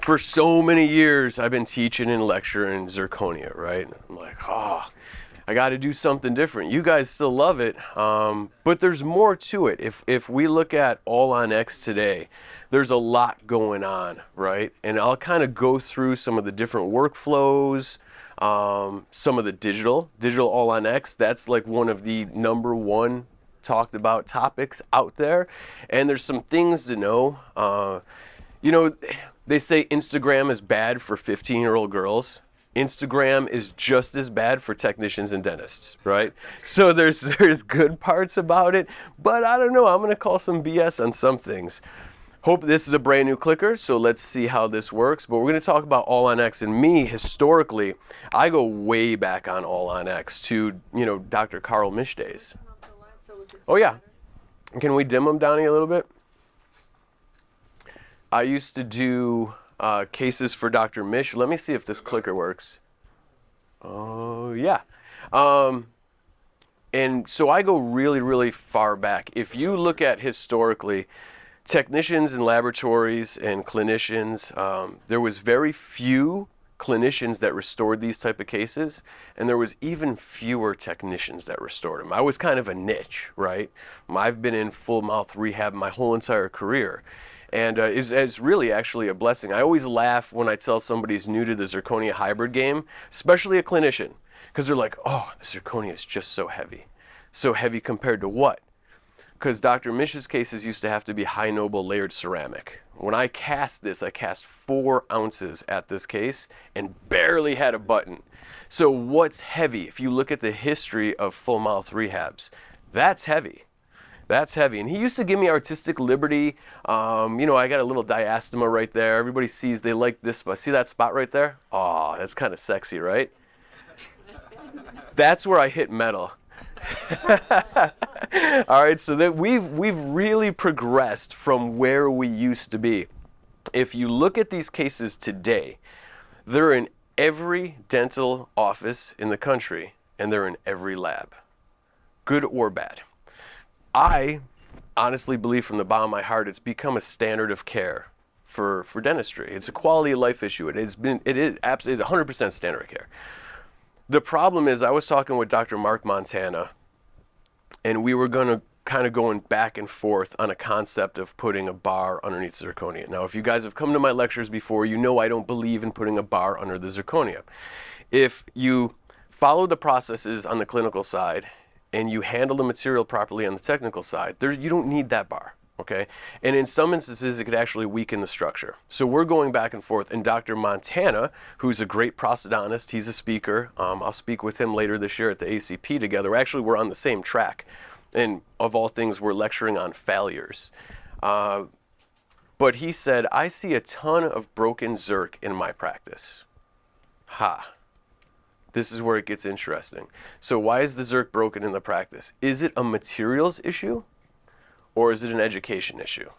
For so many years, I've been teaching and lecturing zirconia, right? I'm like, I got to do something different. You guys still love it, but there's more to it. If we look at All on X today, there's a lot going on, right? And I'll kind of go through some of the different workflows, some of the digital All on X. That's like one of the number one talked about topics out there. And there's some things to know. You know, they say Instagram is bad for 15-year-old girls. Instagram is just as bad for technicians and dentists, right? So there's good parts about it, but I don't know, I'm gonna call some BS on some things. Hope this is a brand new clicker, so let's see how this works. But we're gonna talk about All on X, and me, historically, I go way back on All on X to, Dr. Carl Misch days. Oh yeah, can we dim them down a little bit? I used to do cases for Dr. Misch. Let me see if this clicker works. Oh, yeah. And so I go really, really far back. If you look at historically, technicians in laboratories and clinicians, there was very few clinicians that restored these type of cases, and there was even fewer technicians that restored them. I was kind of a niche, right? I've been in full mouth rehab my whole entire career. And it's really actually a blessing. I always laugh when I tell somebody's new to the zirconia hybrid game, especially a clinician, because they're like, oh, the zirconia is just so heavy. So heavy compared to what? Because Dr. Misch's cases used to have to be high noble layered ceramic. When I cast this, I cast 4 ounces at this case and barely had a button. So what's heavy? If you look at the history of full mouth rehabs, that's heavy. That's heavy. And he used to give me artistic liberty. I got a little diastema right there. Everybody sees, they like this spot. See that spot right there? Oh, that's kind of sexy, right? That's where I hit metal. All right, so that we've really progressed from where we used to be. If you look at these cases today, they're in every dental office in the country, and they're in every lab, good or bad. I honestly believe from the bottom of my heart it's become a standard of care for dentistry. It's a quality of life issue. It is absolutely 100% standard of care. The problem is I was talking with Dr. Mark Montana, and we were going to kind of going back and forth on a concept of putting a bar underneath zirconia. Now, if you guys have come to my lectures before, you know I don't believe in putting a bar under the zirconia. If you follow the processes on the clinical side and you handle the material properly on the technical side, you don't need that bar, okay? And in some instances, it could actually weaken the structure. So we're going back and forth, and Dr. Montana, who's a great prosthodontist, he's a speaker. I'll speak with him later this year at the ACP together. Actually, we're on the same track. And of all things, we're lecturing on failures. But he said, I see a ton of broken zirc in my practice. This is where it gets interesting. So why is the zirc broken in the practice? Is it a materials issue or is it an education issue?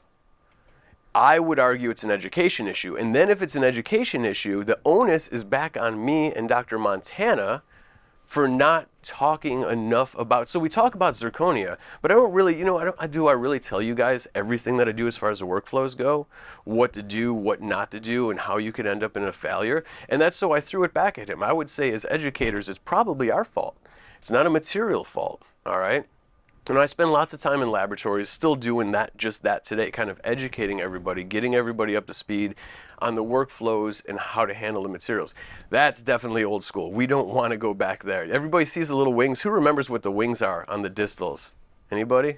I would argue it's an education issue. And then if it's an education issue, the onus is back on me and Dr. Montana for not talking enough about, so we talk about zirconia, but I don't really, do I really tell you guys everything that I do as far as the workflows go, what to do, what not to do, and how you could end up in a failure? And that's so I threw it back at him. I would say as educators, it's probably our fault. It's not a material fault, all right? And I spend lots of time in laboratories still doing just that today, kind of educating everybody, getting everybody up to speed on the workflows and how to handle the materials. That's definitely old school. We don't want to go back there. Everybody sees the little wings. Who remembers what the wings are on the distals? Anybody?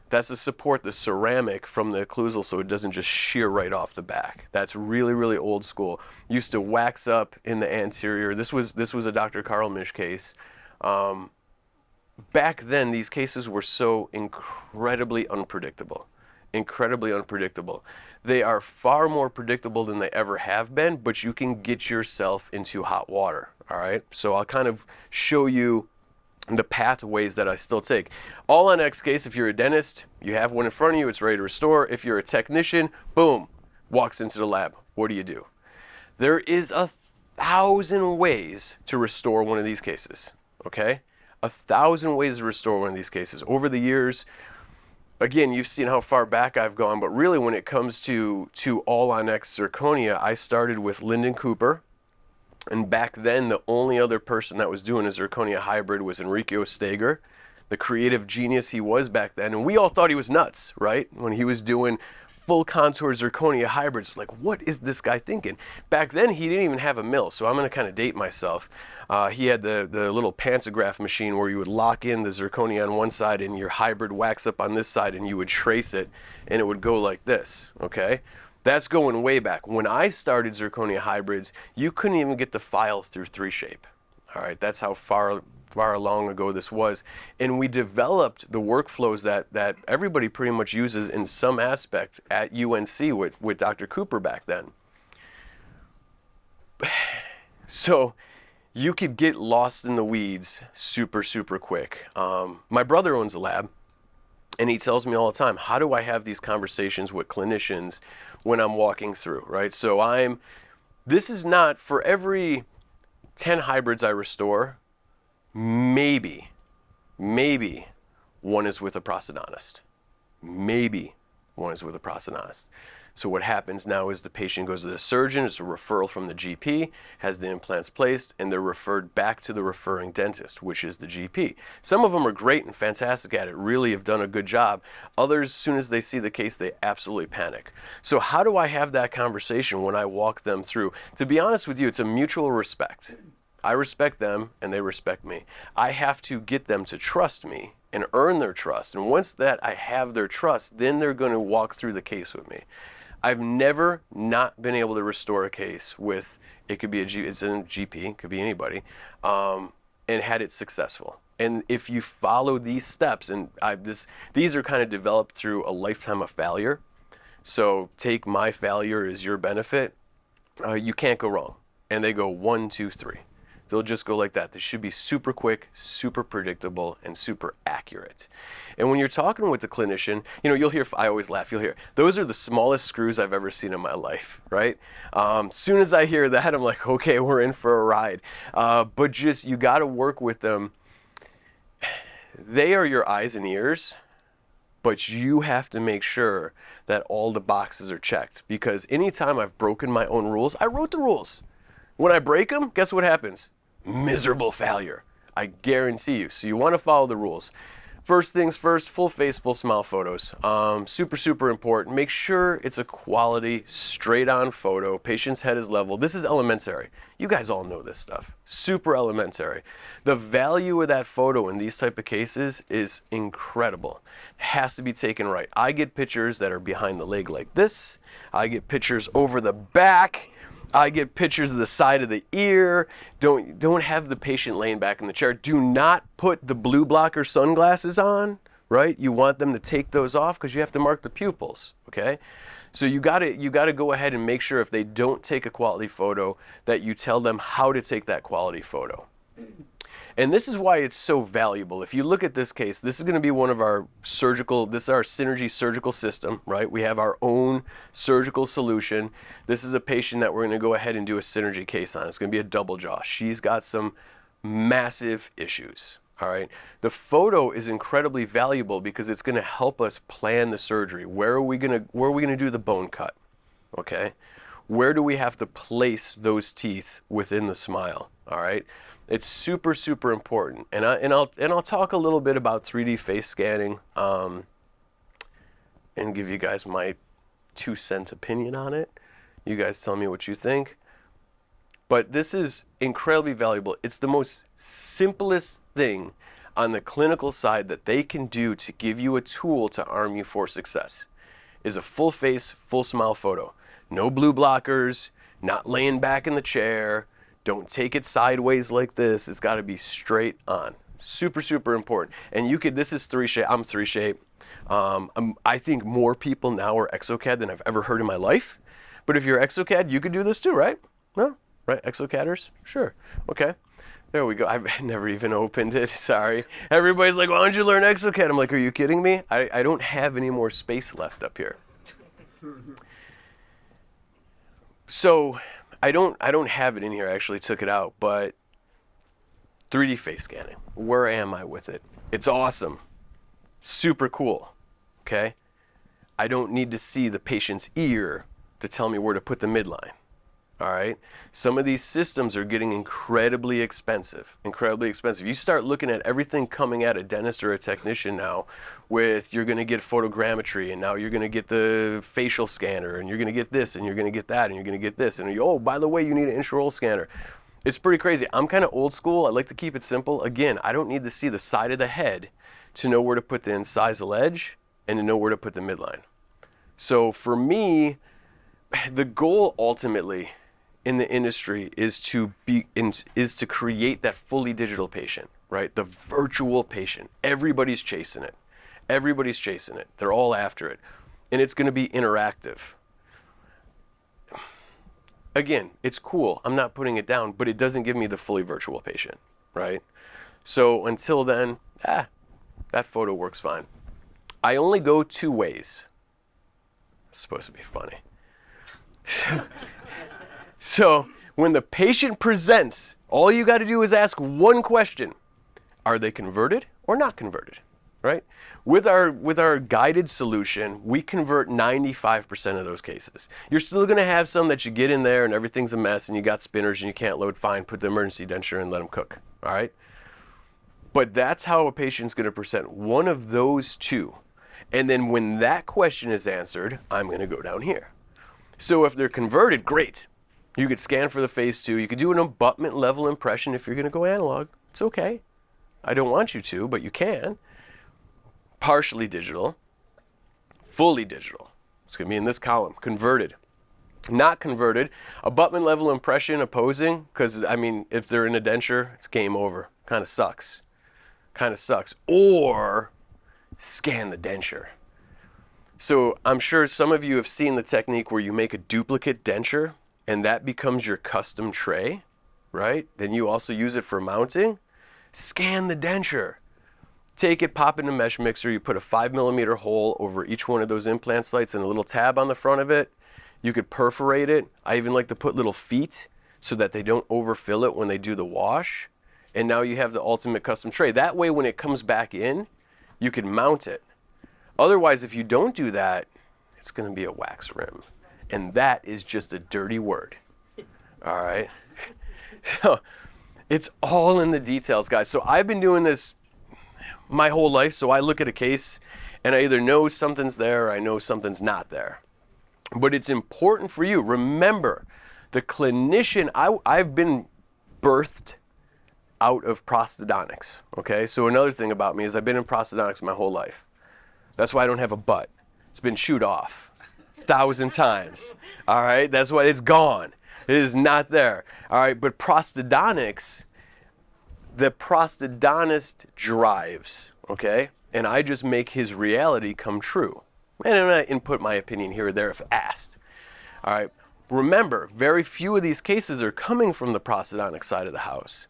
That's to support the ceramic from the occlusal so it doesn't just shear right off the back. That's really, really old school. Used to wax up in the anterior. This was a Dr. Carl Misch case. Back then, these cases were so incredibly unpredictable. They are far more predictable than they ever have been, but you can get yourself into hot water, all right? So I'll kind of show you the pathways that I still take. All on X case, if you're a dentist, you have one in front of you, it's ready to restore. If you're a technician, boom, walks into the lab. What do? There is 1,000 ways to restore one of these cases, okay? 1,000 ways to restore one of these cases. Over the years, again, you've seen how far back I've gone, but really when it comes to all-on-X zirconia, I started with Lyndon Cooper. And back then, the only other person that was doing a zirconia hybrid was Enrico Steger, the creative genius he was back then. And we all thought he was nuts, right? When he was doing full contour zirconia hybrids, like, what is this guy thinking? Back then, he didn't even have a mill, so I'm going to kind of date myself. He had the little pantograph machine where you would lock in the zirconia on one side and your hybrid wax up on this side, and you would trace it, and it would go like this, okay? That's going way back. When I started zirconia hybrids, you couldn't even get the files through 3Shape. All right, that's how far long ago this was. And we developed the workflows that everybody pretty much uses in some aspects at UNC with Dr. Cooper back then. So you could get lost in the weeds super, super quick. My brother owns a lab, and he tells me all the time, how do I have these conversations with clinicians when I'm walking through, right? So this is not for every 10 hybrids I restore, maybe one is with a prosthodontist. Maybe one is with a prosthodontist. So what happens now is the patient goes to the surgeon, it's a referral from the GP, has the implants placed, and they're referred back to the referring dentist, which is the GP. Some of them are great and fantastic at it, really have done a good job. Others, as soon as they see the case, they absolutely panic. So how do I have that conversation when I walk them through? To be honest with you, it's a mutual respect. I respect them and they respect me. I have to get them to trust me and earn their trust. And once that I have their trust, then they're going to walk through the case with me. I've never not been able to restore a case with, it could be it's a GP, it could be anybody, and had it successful. And if you follow these steps, and these are kind of developed through a lifetime of failure. So take my failure as your benefit. You can't go wrong. And they go 1, 2, 3. They'll just go like that. They should be super quick, super predictable, and super accurate. And when you're talking with the clinician, you'll hear, I always laugh, you'll hear, those are the smallest screws I've ever seen in my life, right? Soon as I hear that, I'm like, okay, we're in for a ride. But just, you got to work with them. They are your eyes and ears, but you have to make sure that all the boxes are checked. Because anytime I've broken my own rules, I wrote the rules. When I break them, guess what happens? Miserable failure. I guarantee you. So you want to follow the rules. First things first, full face, full smile photos. Super, super important. Make sure it's a quality, straight on photo. Patient's head is level. This is elementary. You guys all know this stuff. Super elementary. The value of that photo in these type of cases is incredible. It has to be taken right. I get pictures that are behind the leg like this. I get pictures over the back. I get pictures of the side of the ear. Don't have the patient laying back in the chair. Do not put the blue blocker sunglasses on, right? You want them to take those off because you have to mark the pupils, okay? So you gotta go ahead and make sure if they don't take a quality photo that you tell them how to take that quality photo. And this is why it's so valuable. If you look at this case, this is going to be one of our this is our Synergy surgical system, right? We have our own surgical solution. This is a patient that we're going to go ahead and do a Synergy case on. It's going to be a double jaw. She's got some massive issues, all right? The photo is incredibly valuable because it's going to help us plan the surgery. Where are we going to do the bone cut, okay? Where do we have to place those teeth within the smile, all right? It's super, super important. And I'll talk a little bit about 3D face scanning and give you guys my 2-cent opinion on it. You guys tell me what you think. But this is incredibly valuable. It's the most simplest thing on the clinical side that they can do to give you a tool to arm you for success is a full face, full smile photo. No blue blockers, not laying back in the chair. Don't take it sideways like this. It's got to be straight on. Super, super important. And this is 3Shape. I'm 3Shape. I think more people now are exocad than I've ever heard in my life. But if you're exocad, you could do this too, right? No? Right? Exocaders? Sure. Okay. There we go. I've never even opened it. Sorry. Everybody's like, why don't you learn exocad? I'm like, are you kidding me? I don't have any more space left up here. So I don't have it in here. I actually took it out, but 3D face scanning. Where am I with it? It's awesome. Super cool. okay? I don't need to see the patient's ear to tell me where to put the midline. All right. Some of these systems are getting incredibly expensive, incredibly expensive. You start looking at everything coming at a dentist or a technician now with you're going to get photogrammetry, and now you're going to get the facial scanner, and you're going to get this, and you're going to get that, and you're going to get this. And oh, by the way, you need an intraoral scanner. It's pretty crazy. I'm kind of old school. I like to keep it simple. Again, I don't need to see the side of the head to know where to put the incisal edge and to know where to put the midline. So for me, the goal ultimately in the industry is to create that fully digital patient, right? The virtual patient. Everybody's chasing it. Everybody's chasing it. They're all after it. And it's going to be interactive. Again, it's cool. I'm not putting it down, but it doesn't give me the fully virtual patient, right? So until then, that photo works fine. I only go 2 ways. It's supposed to be funny. So when the patient presents, all you got to do is ask one question. Are they converted or not converted, right? With our guided solution, we convert 95% of those cases. You're still going to have some that you get in there and everything's a mess and you got spinners and you can't load, fine, put the emergency denture and let them cook, all right? But that's how a patient's going to present, one of those 2. And then when that question is answered, I'm going to go down here. So if they're converted, great. You could scan for the phase 2. You could do an abutment level impression if you're going to go analog. It's okay. I don't want you to, but you can. Partially digital. Fully digital. It's going to be in this column. Converted. Not converted. Abutment level impression opposing, because, I mean, if they're in a denture, it's game over. Kind of sucks. Kind of sucks. Or scan the denture. So I'm sure some of you have seen the technique where you make a duplicate denture and that becomes your custom tray, right? Then you also use it for mounting. Scan the denture. Take it, pop it in a mesh mixer. You put a 5mm hole over each one of those implant sites and a little tab on the front of it. You could perforate it. I even like to put little feet so that they don't overfill it when they do the wash. And now you have the ultimate custom tray. That way when it comes back in, you can mount it. Otherwise, if you don't do that, it's going to be a wax rim. And that is just a dirty word. All right? So it's all in the details, guys. So I've been doing this my whole life. So I look at a case and I either know something's there or I know something's not there. But it's important for you. Remember, the clinician, I've been birthed out of prosthodontics. Okay? So another thing about me is I've been in prosthodontics my whole life. That's why I don't have a butt. It's been chewed off 1,000 times. All right, that's why it's gone. It is not there. All right, but prosthodontics, the prosthodontist drives, okay? And I just make his reality come true. And I'm going to input my opinion here or there if asked. All right, remember, very few of these cases are coming from the prosthodontic side of the house.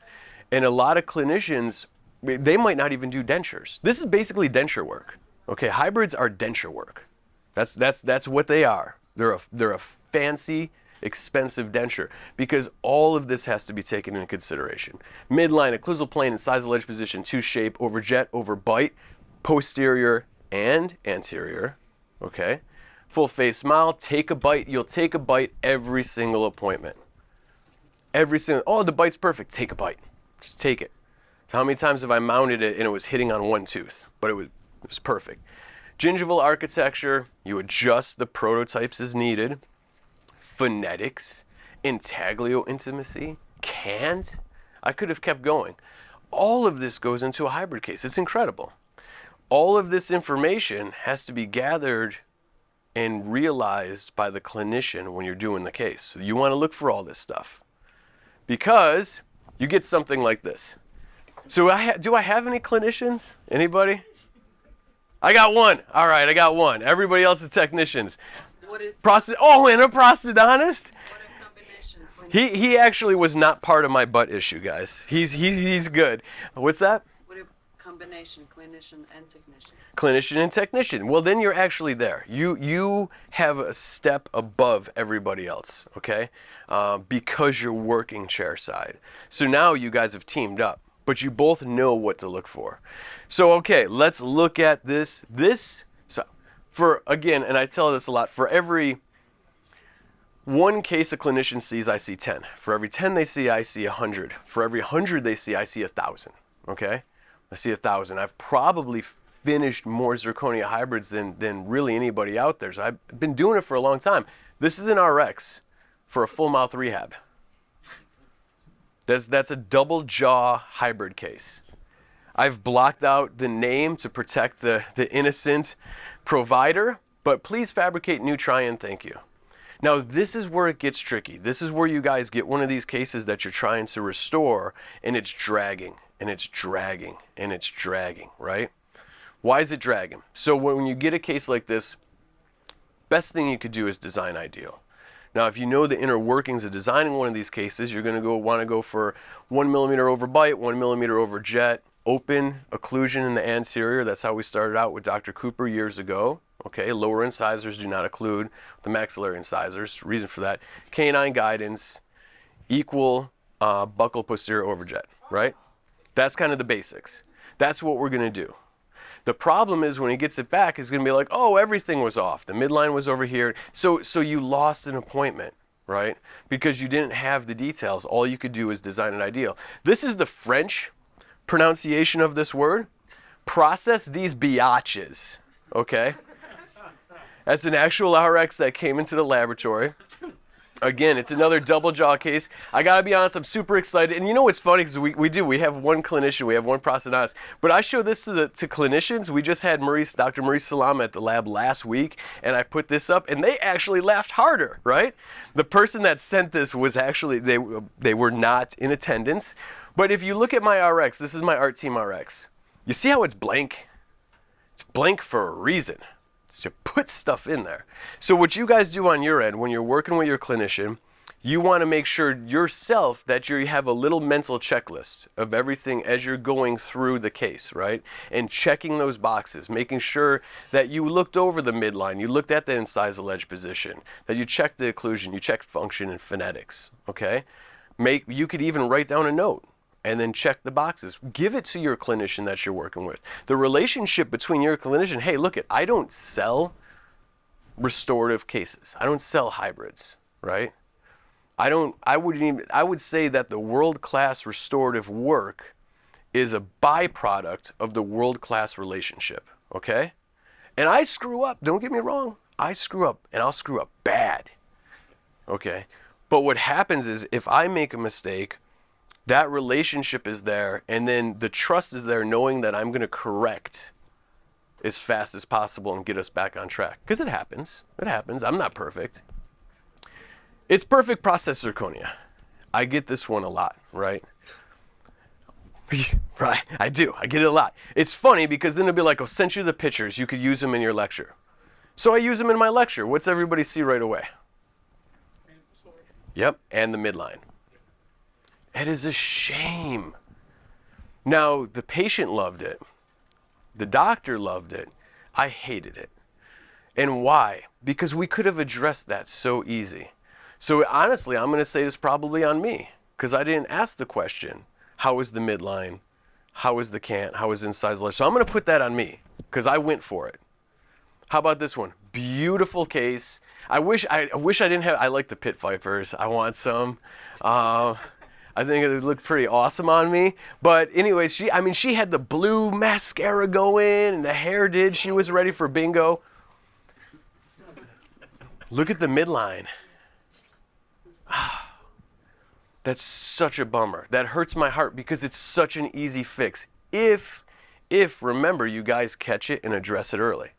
And a lot of clinicians, they might not even do dentures. This is basically denture work. Okay, hybrids are denture work. That's what they are. They're a fancy, expensive denture because all of this has to be taken into consideration. Midline, occlusal plane, incisal edge position, tooth shape, over jet, over bite, posterior and anterior. Okay, full face smile, take a bite. You'll take a bite every single appointment. Every single, oh, the bite's perfect. Take a bite. Just take it. So how many times have I mounted it and it was hitting on one tooth, but it was perfect. Gingival architecture, you adjust the prototypes as needed. Phonetics, intaglio intimacy, cant. I could have kept going. All of this goes into a hybrid case. It's incredible. All of this information has to be gathered and realized by the clinician when you're doing the case. So you want to look for all this stuff because you get something like this. So do I have any clinicians? Anybody? I got one. All right, I got one. Everybody else is technicians. What is and a prosthodontist? what a combination? He actually was not part of my butt issue, guys. He's good. What's that? What a combination, clinician and technician. Clinician and technician. Well, then you're actually there. You have a step above everybody else, okay? Because you're working chair side. So now you guys have teamed up, but you both know what to look for. So, okay, let's look at this. So again, and I tell this a lot, for every one case a clinician sees, I see 10. For every 10 they see, I see 100. For every 100 they see, I see 1,000. Okay? I see 1,000. I've probably finished more zirconia hybrids than really anybody out there. So I've been doing it for a long time. This is an RX for a full mouth rehab. That's a double jaw hybrid case. I've blocked out the name to protect the innocent provider, but please fabricate new try-in, thank you. Now this is where it gets tricky. This is where you guys get one of these cases that you're trying to restore and it's dragging and it's dragging and it's dragging, right? Why is it dragging? So when you get a case like this, best thing you could do is design ideal. Now, if you know the inner workings of designing one of these cases, you're going to want to go for 1 millimeter over bite, 1 millimeter over jet, open occlusion in the anterior. That's how we started out with Dr. Cooper years ago. Okay, lower incisors do not occlude the maxillary incisors. Reason for that, canine guidance, equal buccal posterior overjet, right? That's kind of the basics. That's what we're going to do. The problem is when he gets it back, he's going to be like, oh, everything was off. The midline was over here. So you lost an appointment, right? Because you didn't have the details. All you could do is design an ideal. This is the French pronunciation of this word. Process these biatches, okay? That's an actual RX that came into the laboratory. Again, it's another double jaw case. I gotta be honest, I'm super excited. And you know what's funny, because we have one clinician, we have one prosthodontist. But I show this to clinicians. We just had Dr. Maurice Salama at the lab last week, and I put this up, and they actually laughed harder, right? The person that sent this was actually, they were not in attendance. But if you look at my RX, this is my Art Team RX. You see how it's blank? It's blank for a reason. To put stuff in there. So what you guys do on your end when you're working with your clinician, you want to make sure yourself that you have a little mental checklist of everything as you're going through the case, right? And checking those boxes, making sure that you looked over the midline, you looked at the incisal edge position, that you checked the occlusion, you checked function and phonetics, okay? You could even write down a note and then check the boxes. Give it to your clinician that you're working with. The relationship between your clinician, hey, look, I don't sell restorative cases. I don't sell hybrids, right? I would say that the world-class restorative work is a byproduct of the world-class relationship, okay? And I screw up, don't get me wrong. I screw up, and I'll screw up bad, okay? But what happens is if I make a mistake, that relationship is there, and then the trust is there knowing that I'm going to correct as fast as possible and get us back on track. Because it happens. It happens. I'm not perfect. It's perfect process zirconia. I get this one a lot, right? Right, I do. I get it a lot. It's funny because then it'll be like, I'll send you the pictures. You could use them in your lecture. So I use them in my lecture. What's everybody see right away? Yep, and the midline. It is a shame. Now, the patient loved it. The doctor loved it. I hated it. And why? Because we could have addressed that so easy. So honestly, I'm going to say this probably on me, because I didn't ask the question, how is the midline? How is the cant? How is incisal edge? So I'm going to put that on me, because I went for it. How about this one? Beautiful case. I wish I didn't have, I like the pit vipers. I want some. I think it looked pretty awesome on me. But anyways, she had the blue mascara going and the hair did. She was ready for bingo. Look at the midline. That's such a bummer. That hurts my heart because it's such an easy fix. If remember, you guys catch it and address it early.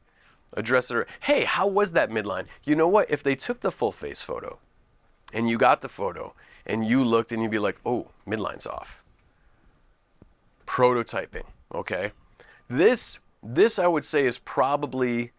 Address it early. Hey, how was that midline? You know what? If they took the full face photo and you got the photo, and you looked and you'd be like, oh, midline's off. Prototyping, okay? This I would say is probably,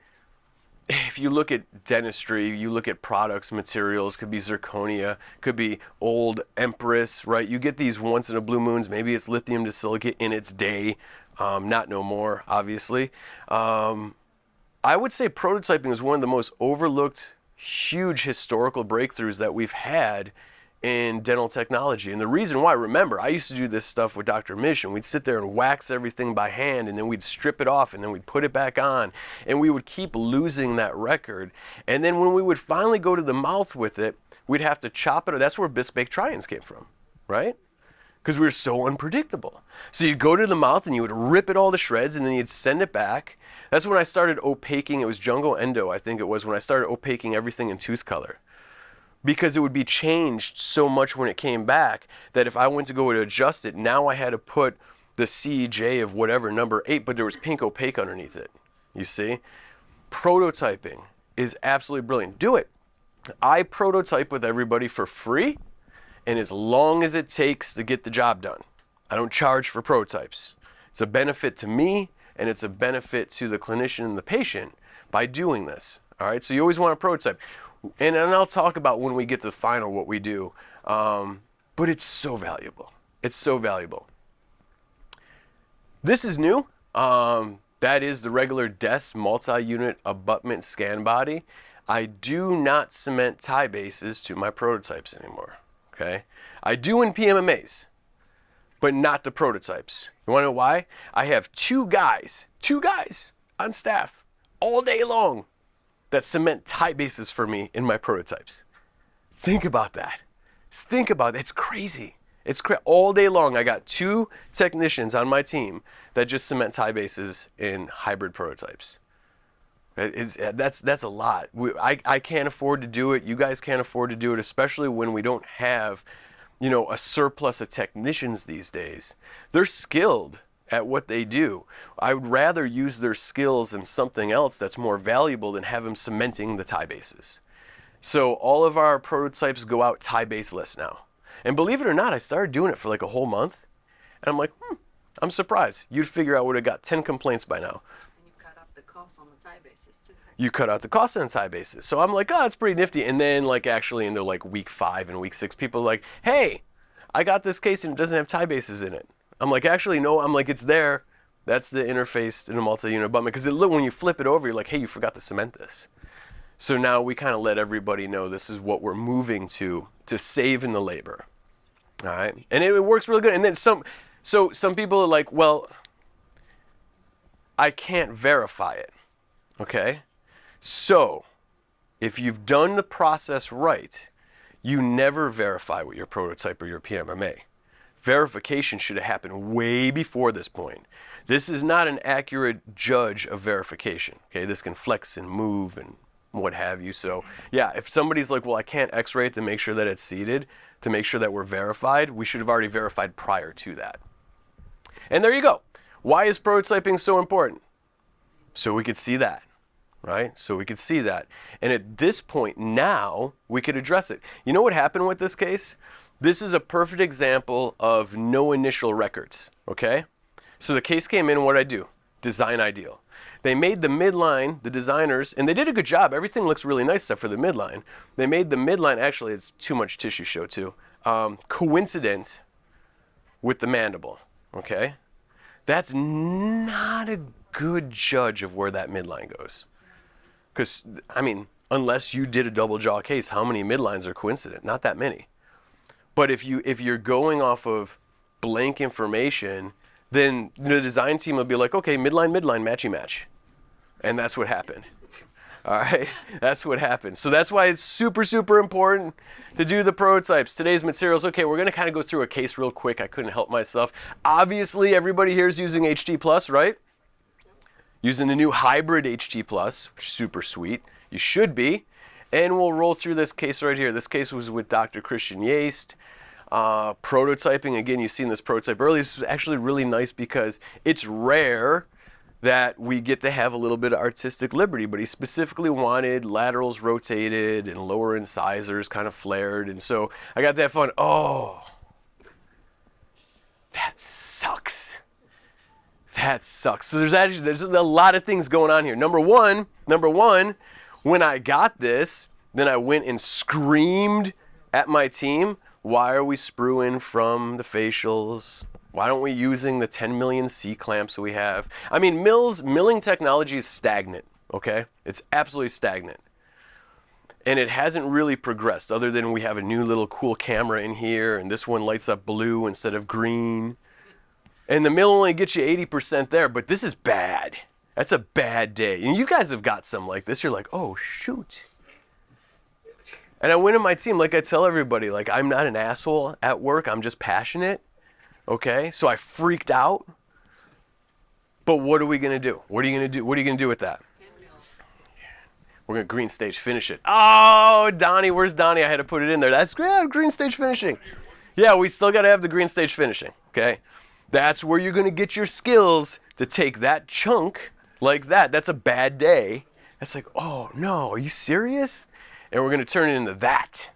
if you look at dentistry, you look at products, materials, could be zirconia, could be old Empress, right? You get these once in a blue moons, maybe it's lithium disilicate in its day, not no more, obviously. I would say prototyping is one of the most overlooked, huge historical breakthroughs that we've had in dental technology. And the reason why, remember, I used to do this stuff with Dr. Mish, and we'd sit there and wax everything by hand, and then we'd strip it off, and then we'd put it back on, and we would keep losing that record. And then when we would finally go to the mouth with it, we'd have to chop it. That's where Bisbake try-ins came from, right? Because we were so unpredictable. So you'd go to the mouth and you would rip it all to shreds, and then you'd send it back. That's when I started opaquing. It was Jungo Endo, I think it was, when I started opaquing everything in tooth color. Because it would be changed so much when it came back that if I went to go to adjust it, now I had to put the CJ of whatever, number 8, but there was pink opaque underneath it. You see? Prototyping is absolutely brilliant. Do it. I prototype with everybody for free, and as long as it takes to get the job done. I don't charge for prototypes. It's a benefit to me, and it's a benefit to the clinician and the patient by doing this. All right, so you always want a prototype. And I'll talk about when we get to the final what we do. But it's so valuable. It's so valuable. This is new. That is the regular DES multi-unit abutment scan body. I do not cement tie bases to my prototypes anymore. Okay? I do in PMMAs, but not the prototypes. You want to know why? I have two guys on staff all day long that cement tie bases for me in my prototypes. Think about that. Think about it. It's crazy. It's all day long. I got 2 technicians on my team that just cement tie bases in hybrid prototypes. That's a lot. I can't afford to do it. You guys can't afford to do it, especially when we don't have, a surplus of technicians these days. They're skilled at what they do. I would rather use their skills in something else that's more valuable than have them cementing the tie bases. So all of our prototypes go out tie baseless now. And believe it or not, I started doing it for like a whole month. And I'm like, I'm surprised. You'd figure I would have got 10 complaints by now. And you cut out the cost on the tie bases too. You cut out the cost on tie bases. So I'm like, it's pretty nifty. And then actually into week 5 and week 6, people are like, hey, I got this case and it doesn't have tie bases in it. I'm like, actually, no. I'm like, it's there. That's the interface in a multi-unit abutment. Because when you flip it over, you're like, hey, you forgot to cement this. So now we kind of let everybody know this is what we're moving to save in the labor. All right? And it works really good. And then some people are like, well, I can't verify it. Okay? So if you've done the process right, you never verify with your prototype or your PMMA. Verification should have happened way before this point. This is not an accurate judge of verification. Okay, this can flex and move and what have you. So yeah, if somebody's like, well, I can't x-ray it to make sure that it's seated, to make sure that we're verified, we should have already verified prior to that. And there you go. Why is prototyping so important? So we could see that, right? So we could see that. And at this point now, we could address it. You know what happened with this case? This is a perfect example of no initial records, okay? So the case came in, what did I do? Design ideal. They made the midline, the designers, and they did a good job. Everything looks really nice except for the midline. They made the midline, actually it's too much tissue show too, coincident with the mandible, okay? That's not a good judge of where that midline goes. Because, unless you did a double jaw case, how many midlines are coincident? Not that many. But if you're going off of blank information, then the design team will be like, okay, midline, matchy match. And that's what happened. All right, that's what happened. So that's why it's super, super important to do the prototypes. Today's materials, okay, we're gonna kind of go through a case real quick. I couldn't help myself. Obviously, everybody here is using HT Plus, right? Using the new hybrid HT Plus, super sweet. You should be. And we'll roll through this case right here. This case was with Dr. Christian Yaste. Prototyping, again, you've seen this prototype earlier. This is actually really nice because it's rare that we get to have a little bit of artistic liberty, but he specifically wanted laterals rotated and lower incisors kind of flared. And so I got that fun, that sucks. That sucks. So there's a lot of things going on here. Number one, when I got this, then I went and screamed at my team, why are we sprueing from the facials? Why aren't we using the 10 million C clamps we have? Milling technology is stagnant, okay? It's absolutely stagnant. And it hasn't really progressed other than we have a new little cool camera in here, and this one lights up blue instead of green. And the mill only gets you 80% there, but this is bad. That's a bad day. And you guys have got some like this. You're like, oh, shoot. And I went in my team, like I tell everybody, like I'm not an asshole at work. I'm just passionate. Okay? So I freaked out. But what are we going to do? What are you going to do? What are you going to do with that? We're going to green stage finish it. Oh, Donnie, where's Donnie? I had to put it in there. That's great, green stage finishing. Yeah, we still got to have the green stage finishing, okay? That's where you're going to get your skills to take that chunk like that. That's a bad day. That's like, oh, no, are you serious? And we're going to turn it into that,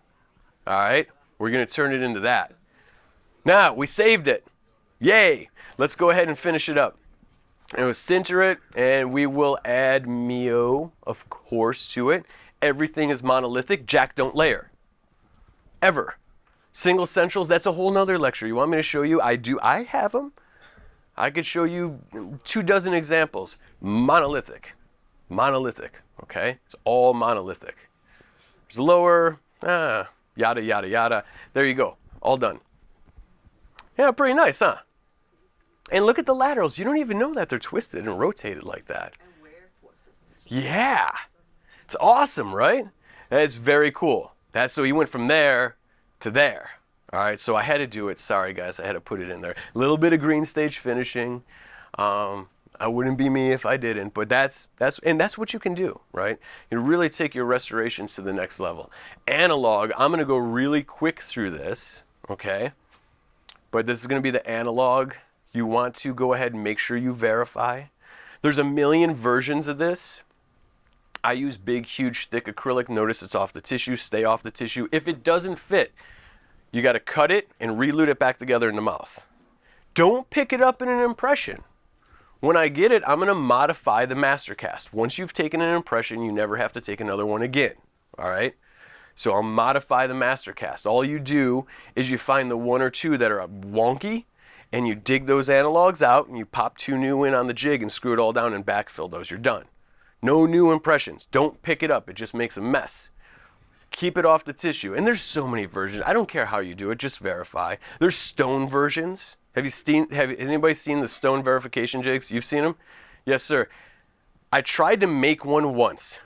all right? We're going to turn it into that. Now, we saved it. Yay. Let's go ahead and finish it up. And we'll center it, and we will add Mio, of course, to it. Everything is monolithic. Jack, don't layer. Ever. Single centrals, that's a whole nother lecture. You want me to show you? I have them. I could show you 24 examples. Monolithic. Monolithic, okay? It's all monolithic. There's lower, yada, yada, yada. There you go. All done. Yeah, pretty nice, huh? And look at the laterals. You don't even know that they're twisted and rotated like that. And where was it? Yeah. It's awesome, right? That's very cool. That's so he went from there to there. All right, so I had to do it. Sorry, guys, I had to put it in there. A little bit of green stage finishing. I wouldn't be me if I didn't, but that's what you can do, right? You can really take your restorations to the next level. Analog, I'm going to go really quick through this, okay? But this is going to be the analog. You want to go ahead and make sure you verify. There's a million versions of this. I use big, huge, thick acrylic. Notice it's off the tissue. Stay off the tissue. If it doesn't fit, you got to cut it and relute it back together in the mouth. Don't pick it up in an impression. When I get it, I'm going to modify the master cast. Once you've taken an impression, you never have to take another one again. All right? So I'll modify the master cast. All you do is you find the one or two that are wonky, and you dig those analogs out, and you pop 2 new in on the jig and screw it all down and backfill those. You're done. No new impressions. Don't pick it up. It just makes a mess. Keep it off the tissue. And there's so many versions. I don't care how you do it. Just verify. There's stone versions. Has anybody seen the stone verification jigs? You've seen them? Yes, sir. I tried to make one once.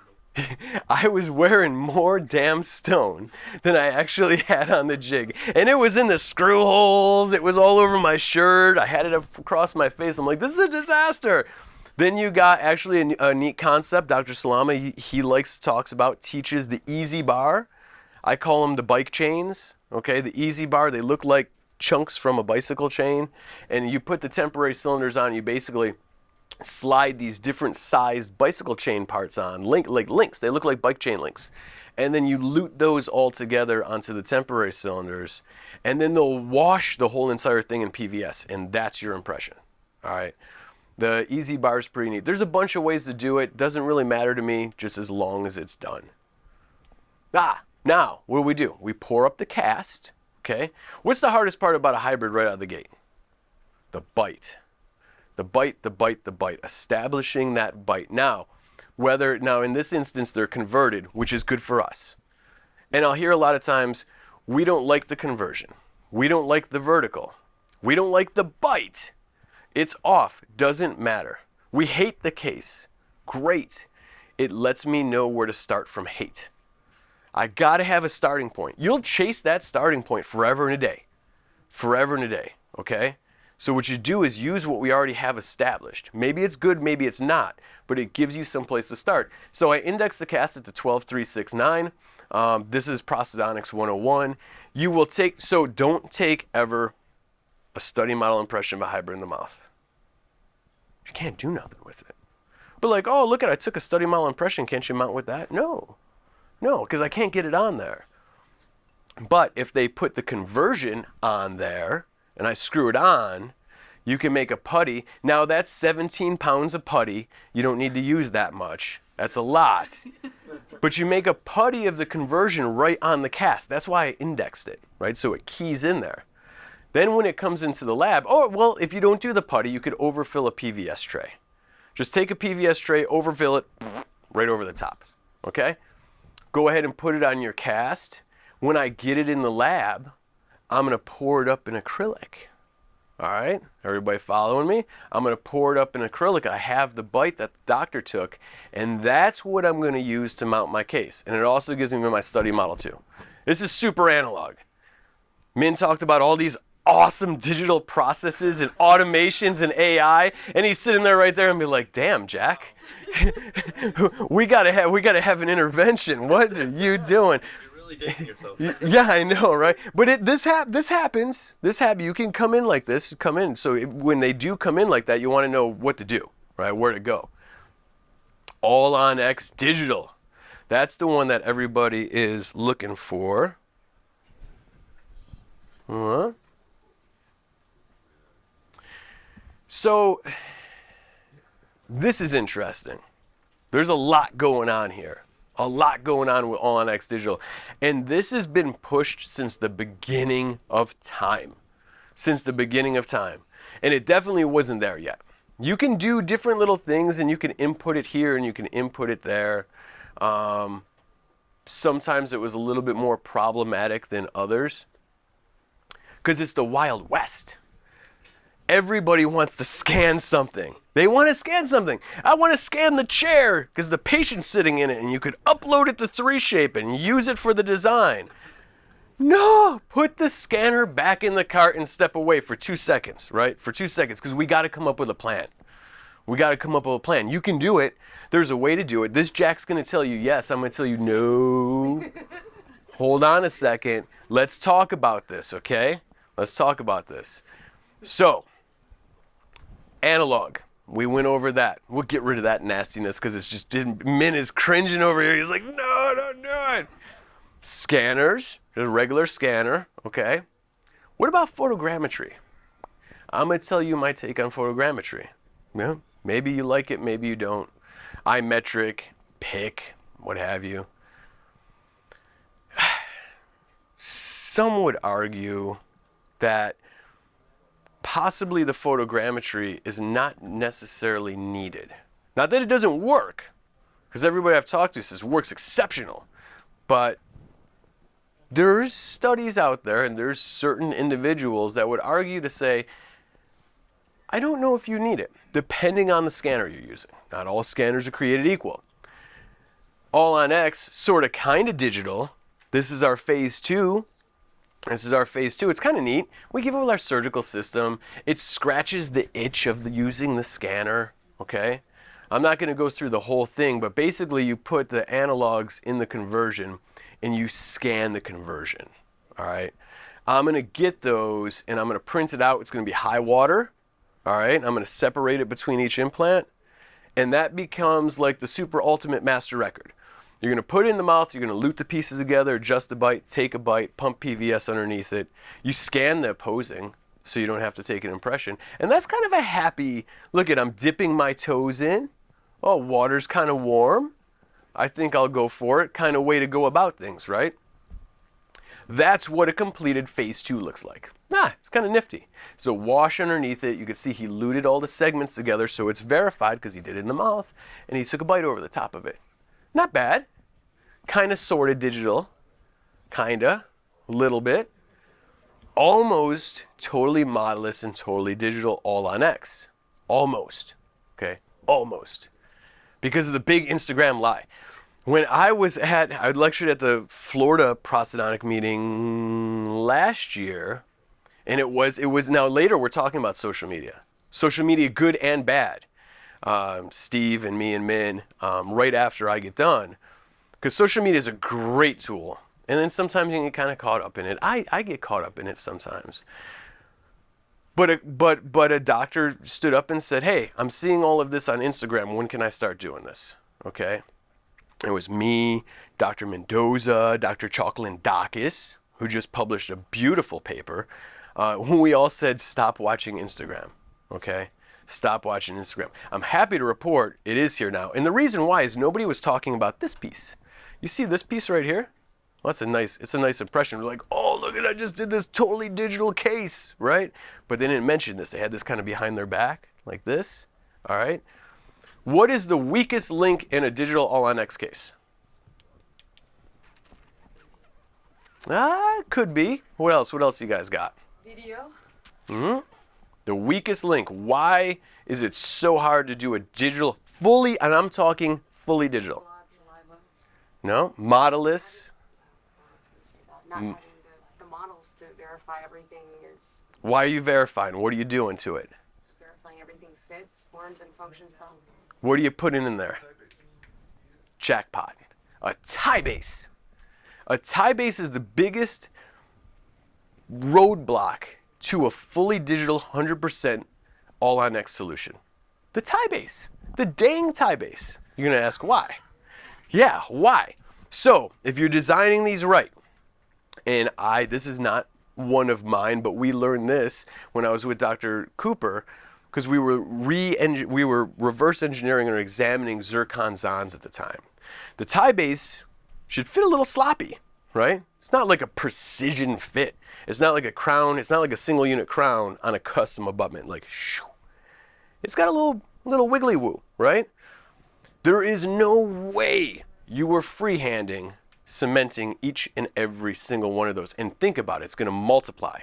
I was wearing more damn stone than I actually had on the jig. And it was in the screw holes. It was all over my shirt. I had it across my face. I'm like, this is a disaster. Then you got actually a neat concept. Dr. Salama, he talks about, teaches the easy bar. I call them the bike chains. Okay, the easy bar, they look like chunks from a bicycle chain. And you put the temporary cylinders on, you basically slide these different sized bicycle chain parts on, like links. They look like bike chain links. And then you lute those all together onto the temporary cylinders, and then they'll wash the whole entire thing in PVS, and that's your impression. All right. The easy bar is pretty neat. There's a bunch of ways to do it. Doesn't really matter to me, just as long as it's done. Now, what do? We pour up the cast, okay? What's the hardest part about a hybrid right out of the gate? The bite. The bite. Establishing that bite. Now in this instance, they're converted, which is good for us. And I'll hear a lot of times, we don't like the conversion. We don't like the vertical. We don't like the bite. It's off. Doesn't matter. We hate the case. Great. It lets me know where to start from hate. I got to have a starting point. You'll chase that starting point forever and a day. Forever and a day. Okay? So what you do is use what we already have established. Maybe it's good, maybe it's not, but it gives you some place to start. So I index the cast at the 12369. This is Prosthodontics 101. You will don't take ever a study model impression of a hybrid in the mouth. You can't do nothing with it. But like, oh, look I took a study model impression. Can't you mount with that? No, because I can't get it on there. But if they put the conversion on there and I screw it on, you can make a putty. Now that's 17 pounds of putty. You don't need to use that much. That's a lot. But you make a putty of the conversion right on the cast. That's why I indexed it, right? So it keys in there. Then when it comes into the lab, if you don't do the putty, you could overfill a PVS tray. Just take a PVS tray, overfill it right over the top, okay? Go ahead and put it on your cast. When I get it in the lab, I'm going to pour it up in acrylic. All right, everybody following me? I'm going to pour it up in acrylic. I have the bite that the doctor took, and that's what I'm going to use to mount my case. And it also gives me my study model too. This is super analog. Min talked about all these awesome digital processes and automations and AI, and he's sitting there right there and be like, "Damn, Jack, we gotta have an intervention. What are you doing?" Really dating yourself. Yeah, I know, right? But this happens. You can come in like this, So when they do come in like that, you want to know what to do, right? Where to go. All on X Digital. That's the one that everybody is looking for. So this is interesting. There's a lot going on here. A lot going on with All on X Digital. And this has been pushed since the beginning of time. And it definitely wasn't there yet. You can do different little things and you can input it here and you can input it there. Sometimes it was a little bit more problematic than others because it's the Wild West. Everybody wants to scan something. They want to scan something. I want to scan the chair because the patient's sitting in it and you could upload it to 3Shape and use it for the design. No, put the scanner back in the cart and step away for 2 seconds, right? For 2 seconds because we got to come up with a plan. You can do it. There's a way to do it. This Jack's going to tell you yes. I'm going to tell you no. Hold on a second. Let's talk about this, okay? Let's talk about this. So, analog. We went over that. We'll get rid of that nastiness because it's just, Min is cringing over here. He's like, no, don't do it. Scanners. There's a regular scanner, okay? What about photogrammetry? I'm going to tell you my take on photogrammetry. Yeah, maybe you like it, maybe you don't. iMetric, PIC, what have you. Some would argue that possibly the photogrammetry is not necessarily needed. Not that it doesn't work, because everybody I've talked to says it works exceptional, but there's studies out there and there's certain individuals that would argue to say, I don't know if you need it, depending on the scanner you're using. Not all scanners are created equal. All on X, sort of kind of digital. This is our phase 2. It's kind of neat. We give it our surgical system. It scratches the itch of using the scanner, okay? I'm not going to go through the whole thing, but basically you put the analogs in the conversion and you scan the conversion, all right? I'm going to get those and I'm going to print it out. It's going to be high water, all right? I'm going to separate it between each implant, and that becomes like the super ultimate master record. You're going to put it in the mouth, you're going to loop the pieces together, adjust the bite, take a bite, pump PVS underneath it. You scan the opposing so you don't have to take an impression. And that's kind of a happy, look at, I'm dipping my toes in. Oh, water's kind of warm. I think I'll go for it. Kind of way to go about things, right? That's what a completed phase 2 looks like. It's kind of nifty. So wash underneath it. You can see he luted all the segments together so it's verified because he did it in the mouth. And he took a bite over the top of it. Not bad. Kind of sort of digital. Kinda. A little bit. Almost totally modeless and totally digital all on X. Almost. Okay? Almost. Because of the big Instagram lie. When I lectured at the Florida prosthodontic meeting last year, and it was now later we're talking about social media. Social media, good and bad. Steve and me and Min, right after I get done. Because social media is a great tool. And then sometimes you get kind of caught up in it. I get caught up in it sometimes. But a doctor stood up and said, hey, I'm seeing all of this on Instagram. When can I start doing this? Okay. It was me, Dr. Mendoza, Dr. Chocolindakis, who just published a beautiful paper, when we all said, stop watching Instagram. Okay. Stop watching Instagram. I'm happy to report it is here now. And the reason why is nobody was talking about this piece. You see this piece right here? Well, it's a nice impression. We're like, oh, look at, I just did this totally digital case, right? But they didn't mention this. They had this kind of behind their back, like this, all right? What is the weakest link in a digital all-on-X case? Could be. What else? What else you guys got? Video. The weakest link. Why is it so hard to do a digital, fully, and I'm talking fully digital? Blood, saliva. No? Modelless. I was gonna say that. Not having the models to verify everything is Why are you verifying? What are you doing to it? verifying everything fits, forms, and functions properly. What are you putting in there? Jackpot. A tie base. A tie base is the biggest roadblock to a fully digital 100% all-on-X solution. The tie base. The dang tie base. You're going to ask why. Yeah, why? So, if you're designing these right, and this is not one of mine, but we learned this when I was with Dr. Cooper, because we were reverse engineering or examining zircon Zons at the time. The tie base should fit a little sloppy, right? It's not like a precision fit. It's not like a crown. It's not like a single unit crown on a custom abutment. Like, shoo. It's got a little wiggly woo, right? There is no way you were freehanding cementing each and every single one of those. And think about it. It's going to multiply.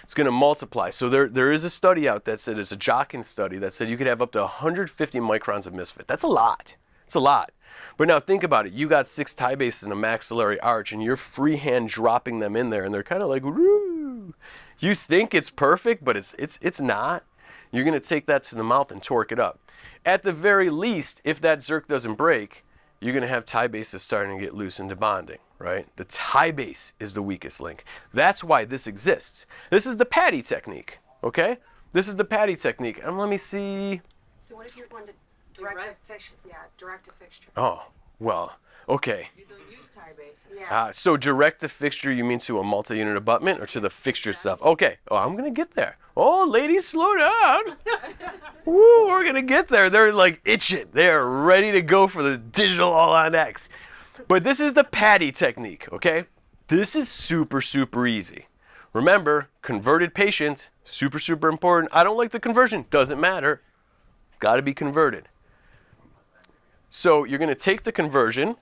It's going to multiply. So there is a study out that said, it's a Jockin study that said you could have up to 150 microns of misfit. That's a lot. It's a lot. But now think about it. You got 6 tie bases and a maxillary arch, and you're freehand dropping them in there, and they're kind of like, woo. You think it's perfect, but it's not. You're going to take that to the mouth and torque it up. At the very least, if that zirc doesn't break, you're going to have tie bases starting to get loose into bonding, right? The tie base is the weakest link. That's why this exists. This is the patty technique, okay? This is the patty technique. And let me see. So what if you're going to direct to fixture? Oh, well, okay. You don't use tie base. Yeah. So direct to fixture, you mean to a multi-unit abutment or to the fixture stuff? Okay. Oh, I'm going to get there. Oh, ladies, slow down. Woo, we're going to get there. They're like itching. They're ready to go for the digital all-on-X. But this is the patty technique, okay? This is super, super easy. Remember, converted patient, super, super important. I don't like the conversion. Doesn't matter. Got to be converted. So you're going to take the conversion,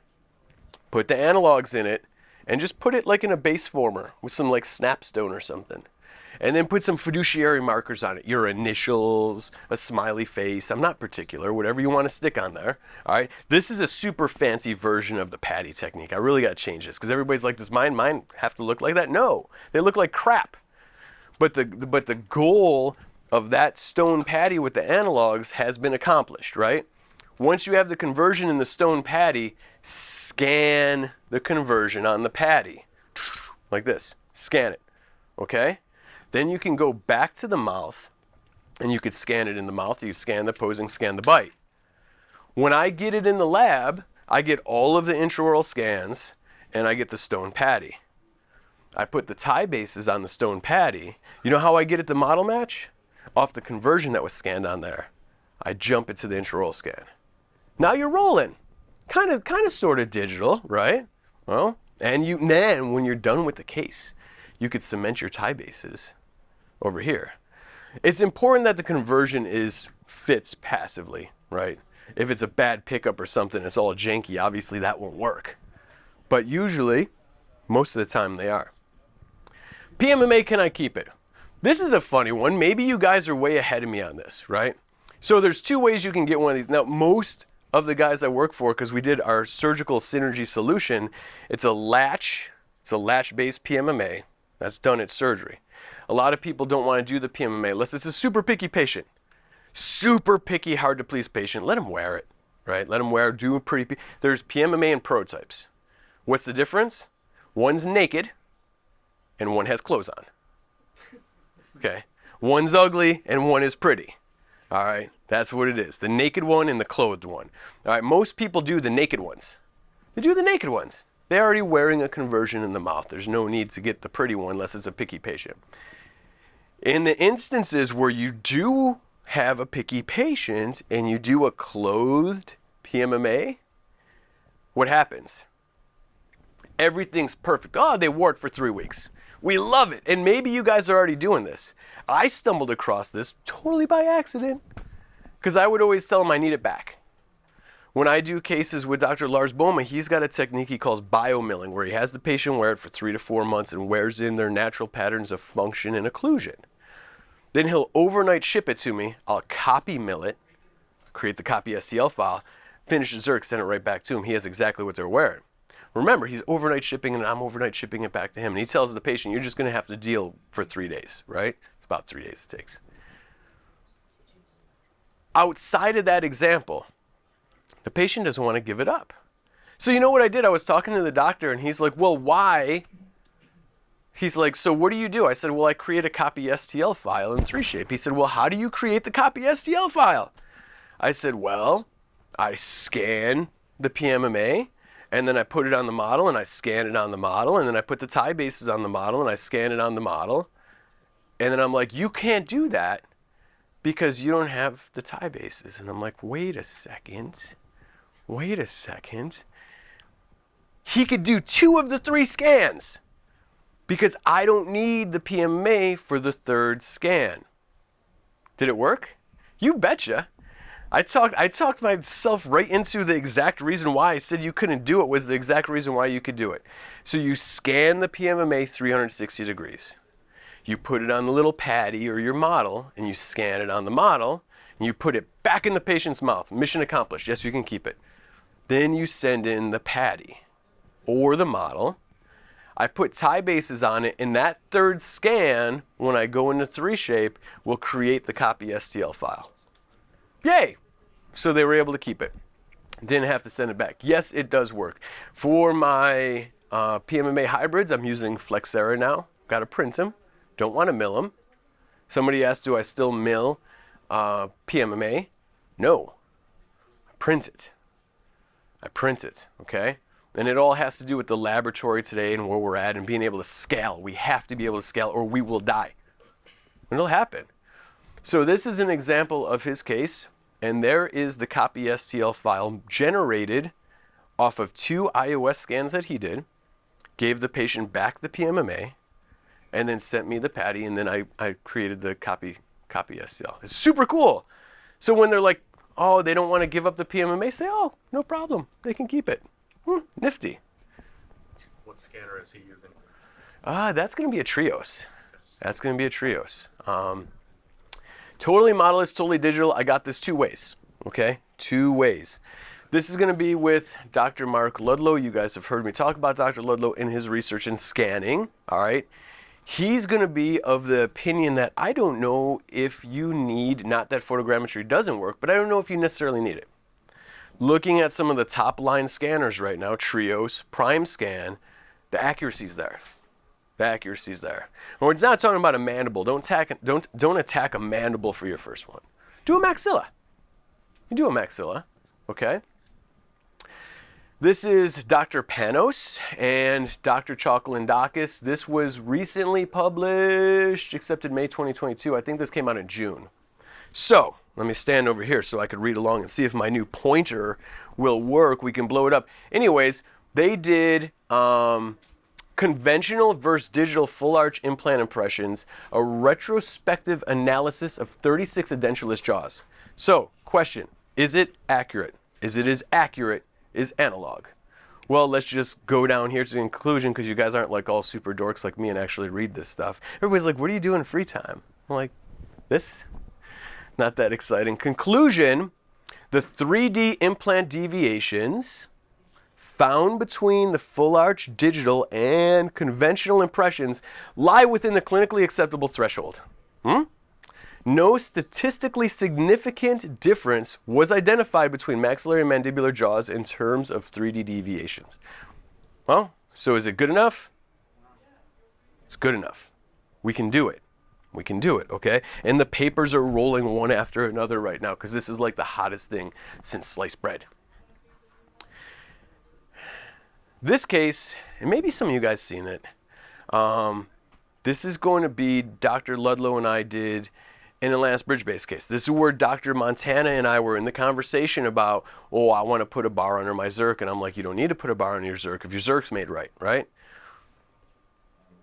put the analogs in it, and just put it like in a base former with some like snapstone or something. And then put some fiduciary markers on it. Your initials, a smiley face. I'm not particular, whatever you want to stick on there. All right. This is a super fancy version of the patty technique. I really got to change this because everybody's like, does mine have to look like that? No, they look like crap. But the goal of that stone patty with the analogs has been accomplished, right? Once you have the conversion in the stone patty, scan the conversion on the patty. Like this. Scan it. Okay? Then you can go back to the mouth, and you could scan it in the mouth. You scan the posing, scan the bite. When I get it in the lab, I get all of the intraoral scans, and I get the stone patty. I put the tie bases on the stone patty. You know how I get it to model match? Off the conversion that was scanned on there. I jump it to the intraoral scan. Now you're rolling. Kind of sort of digital, right? Well, and then when you're done with the case, you could cement your tie bases over here. It's important that the conversion fits passively, right? If it's a bad pickup or something, it's all janky, obviously that won't work. But usually, most of the time they are. PMMA, can I keep it? This is a funny one. Maybe you guys are way ahead of me on this, right? So there's 2 ways you can get one of these. Now, most of the guys I work for, because we did our surgical synergy solution, it's a latch-based PMMA that's done at surgery. A lot of people don't want to do the PMMA unless it's a super picky patient. Super picky, hard to please patient. Let them wear it, right? Let them wear, do pretty. There's PMMA and prototypes. What's the difference? One's naked and one has clothes on. Okay. One's ugly and one is pretty. All right. That's what it is. The naked one and the clothed one. All right. Most people do the naked ones. They do the naked ones. They're already wearing a conversion in the mouth. There's no need to get the pretty one unless it's a picky patient. In the instances where you do have a picky patient and you do a clothed PMMA, what happens? Everything's perfect. Oh, they wore it for 3 weeks. We love it. And maybe you guys are already doing this. I stumbled across this totally by accident because I would always tell them I need it back. When I do cases with Dr. Lars Boma, he's got a technique he calls biomilling, where he has the patient wear it for 3 to 4 months and wears in their natural patterns of function and occlusion. Then he'll overnight ship it to me. I'll copy mill it, create the copy STL file, finish the Zerk, send it right back to him. He has exactly what they're wearing. Remember, he's overnight shipping and I'm overnight shipping it back to him. And he tells the patient, you're just going to have to deal for 3 days, right? It's about 3 days it takes. Outside of that example, the patient doesn't want to give it up. So you know what I did? I was talking to the doctor and he's like, well, why? He's like, so what do you do? I said, well, I create a copy STL file in 3Shape. He said, well, how do you create the copy STL file? I said, well, I scan the PMMA and then I put it on the model and I scan it on the model and then I put the tie bases on the model and I scan it on the model. And then I'm like, you can't do that because you don't have the tie bases. And I'm like, wait a second. He could do 2 of the 3 scans because I don't need the PMA for the 3rd scan. Did it work? You betcha. I talked myself right into the exact reason why I said you couldn't do it was the exact reason why you could do it. So you scan the PMMA 360 degrees. You put it on the little patty or your model and you scan it on the model and you put it back in the patient's mouth. Mission accomplished. Yes, you can keep it. Then you send in the patty or the model. I put tie bases on it, and that 3rd scan, when I go into 3Shape, will create the copy STL file. Yay! So they were able to keep it. Didn't have to send it back. Yes, it does work. For my PMMA hybrids, I'm using Flexera now. Got to print them. Don't want to mill them. Somebody asked, do I still mill PMMA? No. I print it, okay? And it all has to do with the laboratory today and where we're at and being able to scale. We have to be able to scale or we will die. It'll happen. So this is an example of his case, and there is the copy STL file generated off of 2 iOS scans that he did, gave the patient back the PMMA, and then sent me the patty, and then I created the copy STL. It's super cool. So when they're like, oh, they don't want to give up the PMMA, say, oh, no problem. They can keep it. Nifty. What scanner is he using? That's going to be a Trios. Totally modelist, totally digital. I got this 2 ways, okay? 2 ways. This is going to be with Dr. Mark Ludlow. You guys have heard me talk about Dr. Ludlow in his research in scanning, all right? He's going to be of the opinion that I don't know if you need, not that photogrammetry doesn't work, but I don't know if you necessarily need it. Looking at some of the top line scanners right now, Trios, Prime Scan, the accuracy's there. And we're not talking about a mandible. Don't attack a mandible for your first one. Do a maxilla. You do a maxilla, okay? This is Dr. Panos and Dr. Chocolindakis. This was recently published, accepted May 2022. I think this came out in June. So, let me stand over here so I could read along and see if my new pointer will work. We can blow it up. Anyways, they did conventional versus digital full arch implant impressions, a retrospective analysis of 36 edentulous jaws. So, question, is it accurate? Is it as accurate as analog? Well, let's just go down here to the conclusion because you guys aren't like all super dorks like me and actually read this stuff. Everybody's like, what do you do in free time? I'm like, this? Not that exciting. Conclusion, the 3D implant deviations found between the full arch digital and conventional impressions lie within the clinically acceptable threshold. No statistically significant difference was identified between maxillary and mandibular jaws in terms of 3D deviations. Well, so is it good enough? It's good enough. We can do it. Okay? And the papers are rolling one after another right now because this is like the hottest thing since sliced bread. This case, and maybe some of you guys seen it, this is going to be Dr. Ludlow and I did in the last bridge-based case. This is where Dr. Montana and I were in the conversation about, oh, I want to put a bar under my Zerk. And I'm like, you don't need to put a bar under your Zerk if your Zerk's made right, right?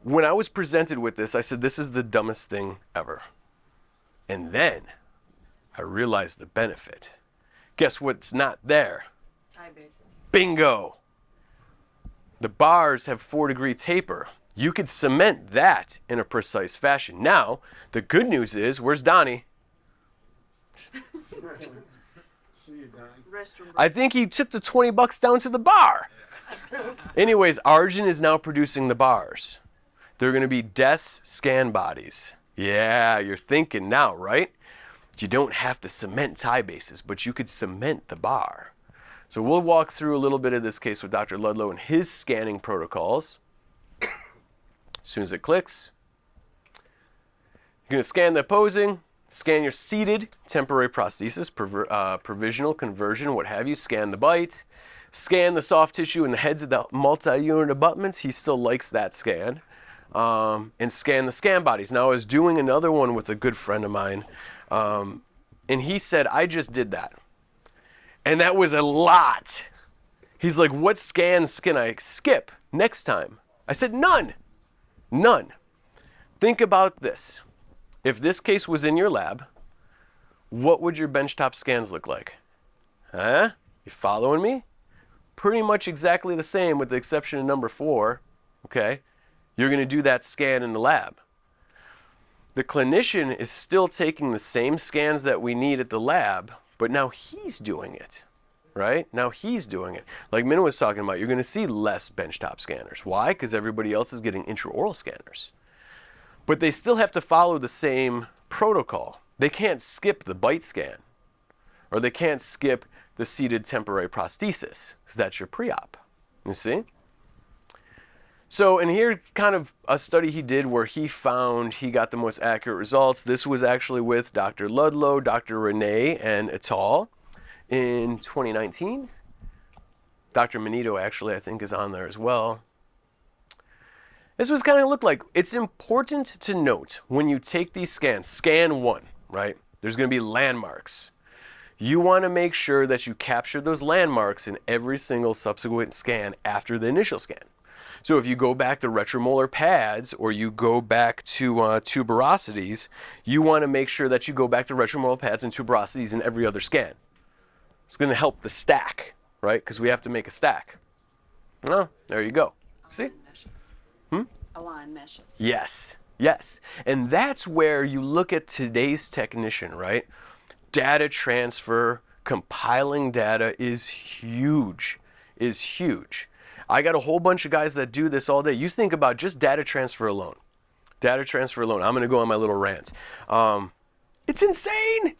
When I was presented with this, I said, this is the dumbest thing ever. And then I realized the benefit. Guess what's not there? Tie bases. Bingo. The bars have 4-degree taper. You could cement that in a precise fashion. Now, the good news is, where's Donnie? Restroom break. I think he took the $20 down to the bar. Anyways, Argen is now producing the bars. They're going to be DES scan bodies. Yeah, you're thinking now, right? You don't have to cement tie bases, but you could cement the bar. So we'll walk through a little bit of this case with Dr. Ludlow and his scanning protocols. As soon as it clicks, you're going to scan the opposing, scan your seated temporary prosthesis, provisional conversion, what have you, scan the bite, scan the soft tissue and the heads of the multi-unit abutments. He still likes that scan. And scan the scan bodies. Now, I was doing another one with a good friend of mine, and he said, I just did that. And that was a lot. He's like, what scans can I skip next time? I said, none. None. Think about this. If this case was in your lab, what would your benchtop scans look like? Huh? You following me? Pretty much exactly the same with the exception of number 4. Okay? You're going to do that scan in the lab. The clinician is still taking the same scans that we need at the lab, but now he's doing it, right? Now he's doing it. Like Min was talking about, you're going to see less benchtop scanners. Why? Because everybody else is getting intraoral scanners. But they still have to follow the same protocol. They can't skip the bite scan, or they can't skip the seated temporary prosthesis, because that's your pre-op. You see? So, and here kind of a study he did where he found he got the most accurate results. This was actually with Dr. Ludlow, Dr. Renee, and et al. In 2019. Dr. Manito actually, I think, is on there as well. This was kind of look like. It's important to note when you take these scans, scan 1, right? There's going to be landmarks. You want to make sure that you capture those landmarks in every single subsequent scan after the initial scan. So if you go back to retromolar pads or you go back to tuberosities, you want to make sure that you go back to retromolar pads and tuberosities in every other scan. It's going to help the stack, right? Because we have to make a stack. Oh, there you go. See? Align meshes. Yes, yes. And that's where you look at today's technician, right? Data transfer, compiling data is huge, I got a whole bunch of guys that do this all day. You think about just data transfer alone. Data transfer alone. I'm going to go on my little rant. It's insane.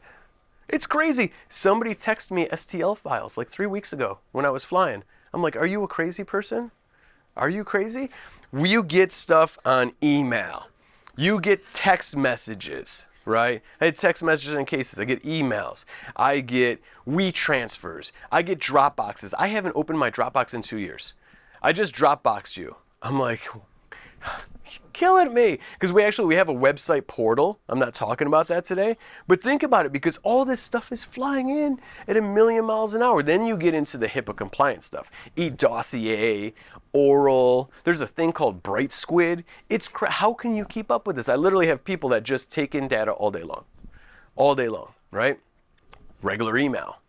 It's crazy. Somebody texted me STL files like 3 weeks ago when I was flying. I'm like, are you a crazy person? Are you crazy? You get stuff on email. You get text messages, right? I had text messages in cases. I get emails. I get WeTransfers. I get Dropboxes. I haven't opened my Dropbox in 2 years. I just Dropboxed you. I'm like, killing me. Because we have a website portal. I'm not talking about that today. But think about it, because all this stuff is flying in at 1,000,000 miles an hour. Then you get into the HIPAA compliant stuff. eDossier, Oral. There's a thing called Bright Squid. How can you keep up with this? I literally have people that just take in data all day long. All day long, right? Regular email.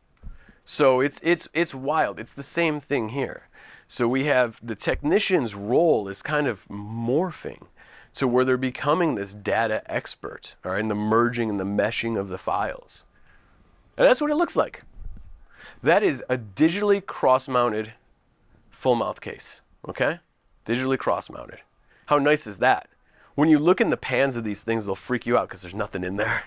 So it's wild. It's the same thing here. So we have the technician's role is kind of morphing to where they're becoming this data expert, all right, and the merging and the meshing of the files. And that's what it looks like. That is a digitally cross-mounted full mouth case, okay? Digitally cross-mounted. How nice is that? When you look in the pans of these things, they'll freak you out because there's nothing in there.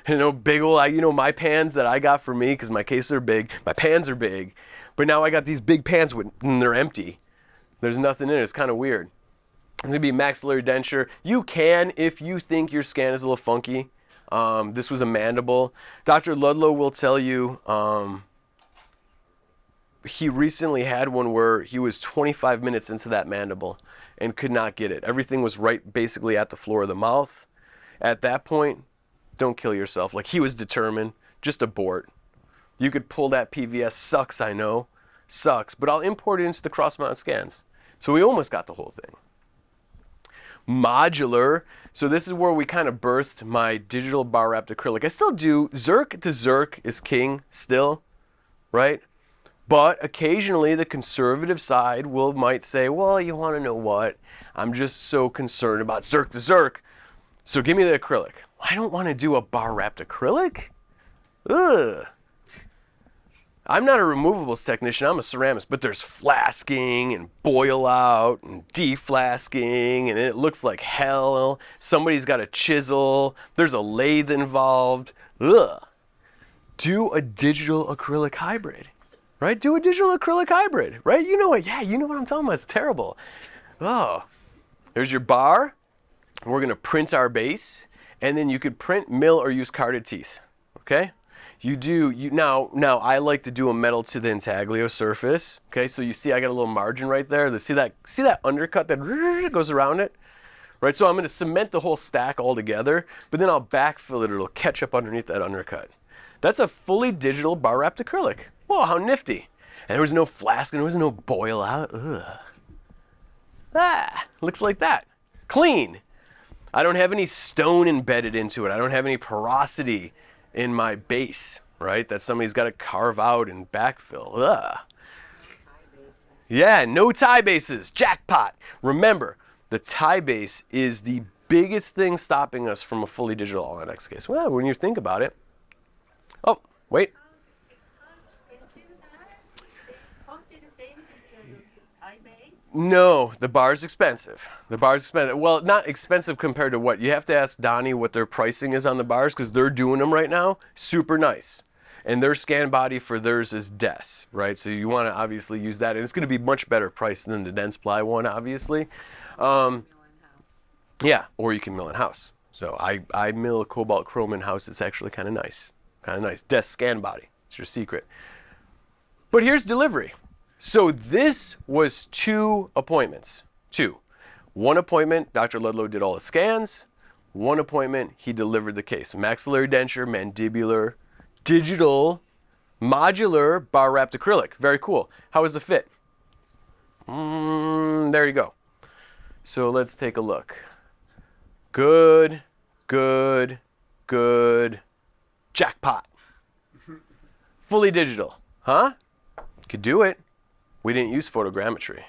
Big old, my pans that I got for me, because my cases are big, my pans are big, but now I got these big pans and they're empty. There's nothing in it. It's kind of weird. It's going to be maxillary denture. You can, if you think your scan is a little funky. This was a mandible. Dr. Ludlow will tell you he recently had one where he was 25 minutes into that mandible and could not get it. Everything was right basically at the floor of the mouth. At that point, don't kill yourself. Like, he was determined, just abort. You could pull that PVS. Sucks, I know. Sucks. But I'll import it into the cross-mounted scans. So we almost got the whole thing. Modular. So this is where we kind of birthed my digital bar wrapped acrylic. I still do. Zerk to Zerk is king still, right? But occasionally the conservative side might say, well, you want to know what? I'm just so concerned about zerk to zerk, so give me the acrylic. I don't want to do a bar wrapped acrylic. Ugh. I'm not a removables technician, I'm a ceramist, but there's flasking and boil out and deflasking, and it looks like hell. Somebody's got a chisel, there's a lathe involved. Ugh. Do a digital acrylic hybrid, right? Do a digital acrylic hybrid, right? You know what? Yeah, you know what I'm talking about. It's terrible. Oh, there's your bar. We're gonna print our base, and then you could print, mill, or use carded teeth, okay? Now I like to do a metal to the intaglio surface. Okay, so you see I got a little margin right there. See that undercut that goes around it? Right, so I'm gonna cement the whole stack all together, but then I'll backfill it, it'll catch up underneath that undercut. That's a fully digital bar wrapped acrylic. Whoa, how nifty. And there was no flask and there was no boil out. Ugh. Ah, looks like that. Clean. I don't have any stone embedded into it. I don't have any porosity in my base, right? That somebody's got to carve out and backfill. Ugh. Yeah, no tie bases. Jackpot. Remember, the tie base is the biggest thing stopping us from a fully digital all-NX case. Well, when you think about it. Oh, wait. No, the bar's expensive. The bar's expensive. Well, not expensive compared to what? You have to ask Donnie what their pricing is on the bars because they're doing them right now. Super nice. And their scan body for theirs is DES, right? So you want to obviously use that. And it's going to be much better priced than the Dentsply one, obviously. Yeah, or you can mill in-house. So I mill a cobalt chrome in-house. It's actually kind of nice. Kind of nice. DES scan body. It's your secret. But here's delivery. So this was 2 appointments. 2. 1 appointment, Dr. Ludlow did all the scans. 1 appointment, he delivered the case. Maxillary denture, mandibular, digital, modular, bar wrapped acrylic. Very cool. How was the fit? There you go. So let's take a look. Good, good, good. Jackpot. Fully digital. Huh? Could do it. We didn't use photogrammetry.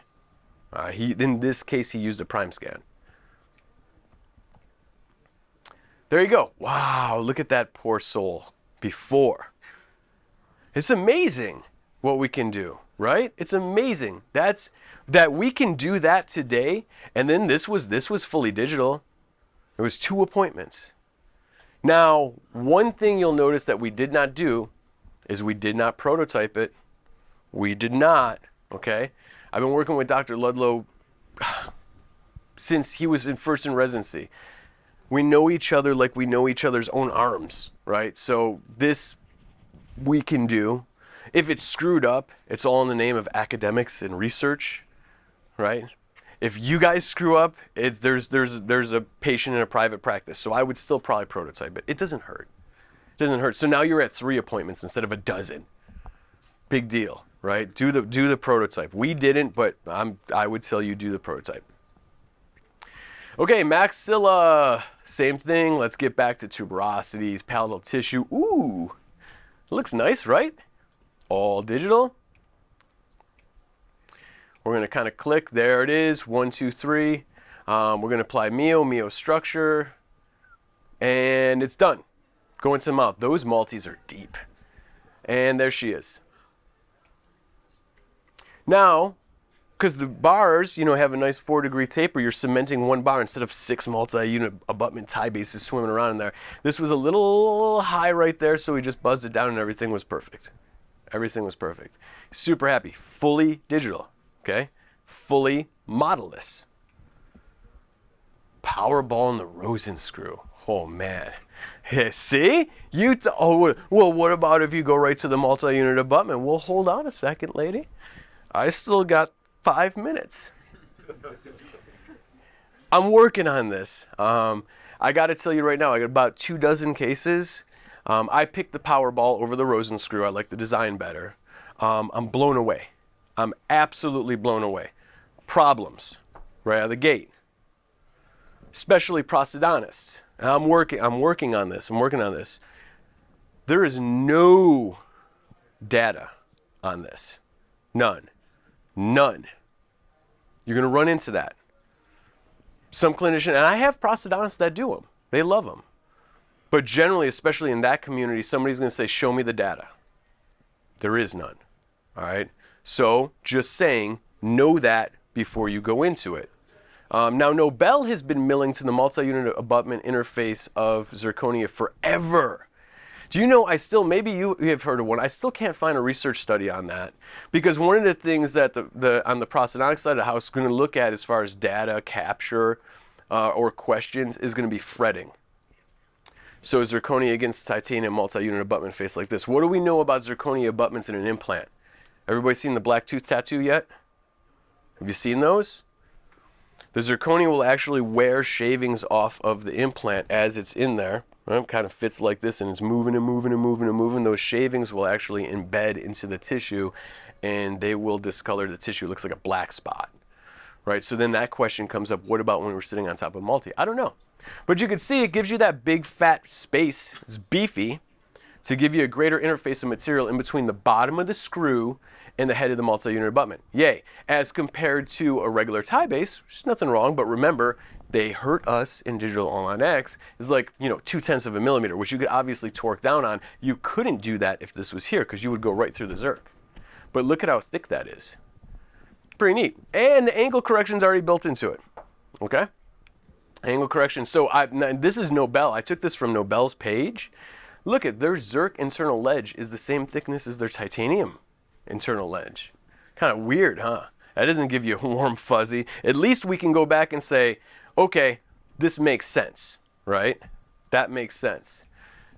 In this case, he used a prime scan. There you go. Wow, look at that poor soul before. It's amazing what we can do, right? It's amazing. That we can do that today, and then this was fully digital. It was 2 appointments. Now, one thing you'll notice that we did not do is we did not prototype it. We did not, okay? I've been working with Dr. Ludlow since he was first in residency. We know each other like we know each other's own arms, right? So this we can do. If it's screwed up, it's all in the name of academics and research, right? If you guys screw up, there's a patient in a private practice. So I would still probably prototype it. It doesn't hurt. It doesn't hurt. So now you're at 3 appointments instead of a dozen. Big deal, right? Do the prototype. We didn't, but I would tell you do the prototype. Okay, maxilla, same thing. Let's get back to tuberosities, palatal tissue. Ooh, looks nice, right? All digital. We're going to kind of click. There it is. 1, 2, 3. We're going to apply Mio structure, and it's done. Go into the mouth. Those Maltese are deep. And there she is. Now, because the bars, have a nice 4-degree taper, you're cementing 1 bar instead of 6 multi-unit abutment tie bases swimming around in there. This was a little high right there, so we just buzzed it down and everything was perfect. Everything was perfect. Super happy. Fully digital, okay? Fully modelless. Powerball and the Rosen screw. Oh, man. See? Well, what about if you go right to the multi-unit abutment? Well, hold on a second, lady. I still got 5 minutes. I'm working on this. I got to tell you right now, I got about 2 dozen cases. I picked the Powerball over the Rosen screw. I like the design better. I'm blown away. I'm absolutely blown away. Problems right out of the gate, especially prosthodontists. And I'm working on this. I'm working on this. There is no data on this. None. None. You're going to run into that. Some clinician, and I have prosthodontists that do them. They love them. But generally, especially in that community, somebody's going to say, show me the data. There is none. All right? So just saying, know that before you go into it. Now, Nobel has been milling to the multi-unit abutment interface of zirconia forever. Do you know, maybe you have heard of one, I still can't find a research study on that, because one of the things that on the prosthodontic side of the house is going to look at as far as data capture or questions is going to be fretting. So zirconia against titanium multi-unit abutment face like this. What do we know about zirconia abutments in an implant? Everybody seen the black tooth tattoo yet? Have you seen those? The zirconia will actually wear shavings off of the implant as it's in there. It kind of fits like this, and it's moving and moving and moving and moving. Those shavings will actually embed into the tissue, and they will discolor the tissue. It looks like a black spot, right? So then that question comes up, what about when we're sitting on top of multi? I don't know. But you can see it gives you that big fat space. It's beefy to give you a greater interface of material in between the bottom of the screw and the head of the multi-unit abutment. Yay. As compared to a regular tie base, there's nothing wrong, but remember, they hurt us in Digital Online X is like, 0.2 of a millimeter, which you could obviously torque down on. You couldn't do that if this was here, because you would go right through the Zirc. But look at how thick that is. Pretty neat. And the angle correction's already built into it. Okay? Angle correction. So this is Nobel. I took this from Nobel's page. Look at their Zirc internal ledge is the same thickness as their titanium internal ledge. Kind of weird, huh? That doesn't give you a warm fuzzy. At least we can go back and say, okay, this makes sense, right? That makes sense.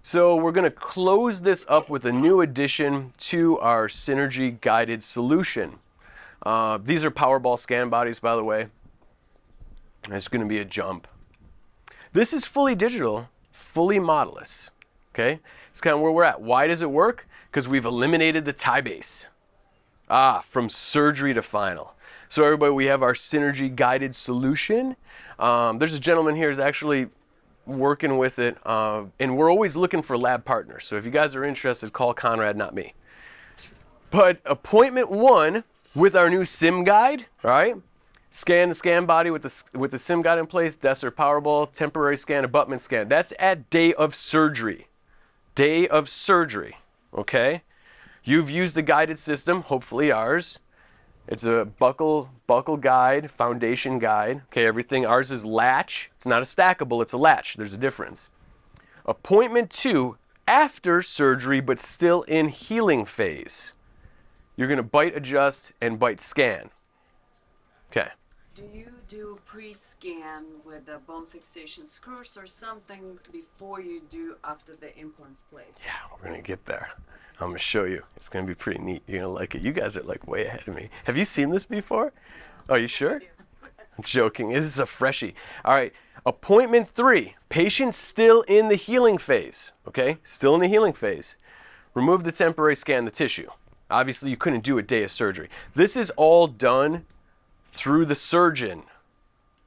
So we're going to close this up with a new addition to our Synergy guided solution. These are Powerball scan bodies, by the way. It's going to be a jump. This is fully digital, fully modelless. Okay? It's kind of where we're at. Why does it work? Because we've eliminated the tie base. From surgery to final. So everybody, we have our Synergy guided solution. There's a gentleman here who's actually working with it, and we're always looking for lab partners. So if you guys are interested, call Conrad, not me. But appointment 1 with our new SIM guide, all right? Scan the scan body with the SIM guide in place, Desser Powerball, temporary scan, abutment scan. That's at day of surgery. Day of surgery, okay? You've used the guided system, hopefully ours. It's a buckle guide, foundation guide. Okay, everything, ours is latch. It's not a stackable, it's a latch. There's a difference. Appointment 2, after surgery, but still in healing phase. You're gonna bite adjust and bite scan. Okay. Do you do pre-scan with the bone fixation screws or something before you do after the implant's placed? Yeah, we're gonna get there. I'm gonna show you. It's gonna be pretty neat. You're gonna like it. You guys are like way ahead of me. Have you seen this before? Are you sure? I'm joking. This is a freshie. All right. Appointment 3. Patient still in the healing phase. Okay, still in the healing phase. Remove the temporary, scan the tissue. Obviously, you couldn't do a day of surgery. This is all done through the surgeon.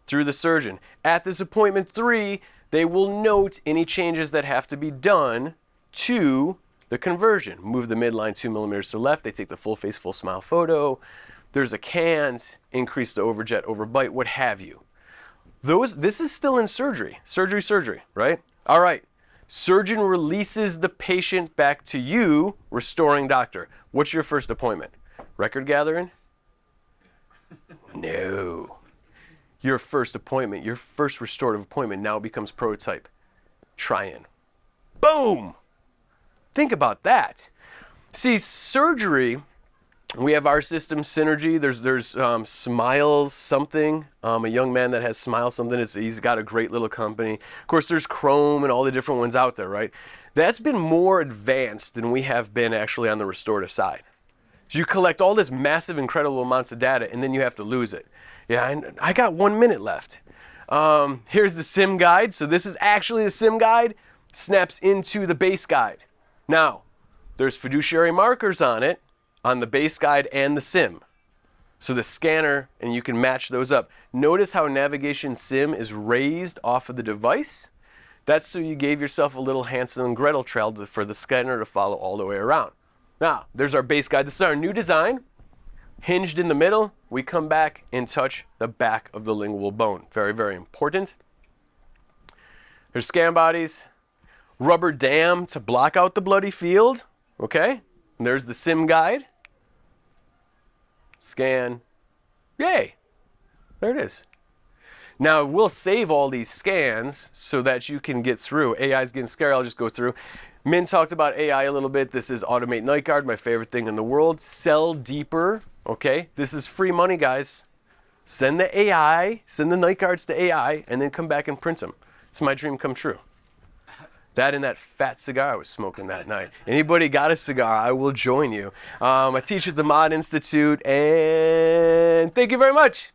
Through the surgeon. At this appointment 3, they will note any changes that have to be done to the conversion. Move the midline 2 millimeters to the left. They take the full face, full smile photo. There's a cans, increase the overjet, overbite, what have you. This is still in surgery. Surgery, right? All right. Surgeon releases the patient back to you, restoring doctor. What's your first appointment? Record gathering? No. Your first appointment, your first restorative appointment now becomes prototype. Try in. Boom! Think about that. See, surgery, we have our system, Synergy. There's Smiles something, a young man that has Smiles something. He's got a great little company. Of course, there's Chrome and all the different ones out there, right? That's been more advanced than we have been actually on the restorative side. So you collect all this massive, incredible amounts of data, and then you have to lose it. Yeah, I got 1 minute left. Here's the SIM guide. So this is actually the SIM guide. Snaps into the base guide. Now, there's fiduciary markers on it, on the base guide and the SIM. So the scanner, and you can match those up. Notice how navigation SIM is raised off of the device. That's so you gave yourself a little Hansel and Gretel trail for the scanner to follow all the way around. Now, there's our base guide. This is our new design. hinged in the middle. We come back and touch the back of the lingual bone. Very, very important. There's scan bodies. Rubber dam to block out the bloody field. Okay? And there's the sim guide. Scan. Yay! There it is. Now, we'll save all these scans so that you can get through. AI's getting scary. I'll just go through. Min talked about AI a little bit. This is Automate Night Guard, my favorite thing in the world. Sell deeper. Okay? This is free money, guys. Send the AI, send the night guards to AI, and then come back and print them. It's my dream come true. That and that fat cigar I was smoking that night. Anybody got a cigar, I will join you. I teach at the Mod Institute, and thank you very much.